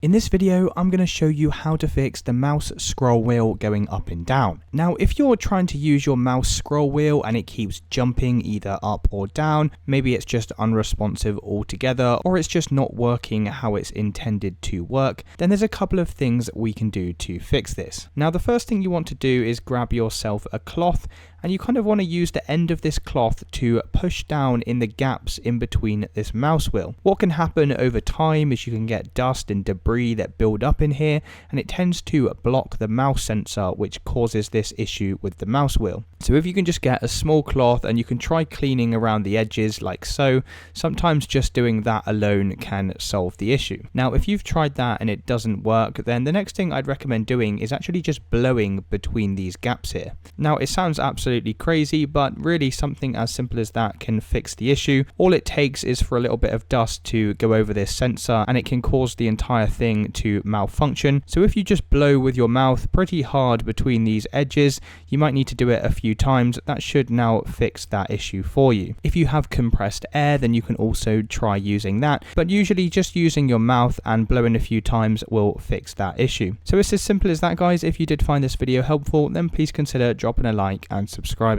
In this video, I'm going to show you how to fix the mouse scroll wheel going up and down. Now, if you're trying to use your mouse scroll wheel and it keeps jumping either up or down, maybe it's just unresponsive altogether, or it's just not working how it's intended to work, then there's a couple of things we can do to fix this. Now, the first thing you want to do is grab yourself a cloth, and you kind of want to use the end of this cloth to push down in the gaps in between this mouse wheel. What can happen over time is you can get dust and debris that build up in here, and it tends to block the mouse sensor, which causes this issue with the mouse wheel. So if you can just get a small cloth and you can try cleaning around the edges like so, sometimes just doing that alone can solve the issue. Now, if you've tried that and it doesn't work, then the next thing I'd recommend doing is actually just blowing between these gaps here. Now, it sounds absolutely crazy, but really something as simple as that can fix the issue. All it takes is for a little bit of dust to go over this sensor and it can cause the entire thing to malfunction. So if you just blow with your mouth pretty hard between these edges, you might need to do it a few times. That should now fix that issue for you. If you have compressed air, then you can also try using that, but usually just using your mouth and blowing a few times will fix that issue. So it's as simple as that, guys. If you did find this video helpful, then please consider dropping a like and subscribing.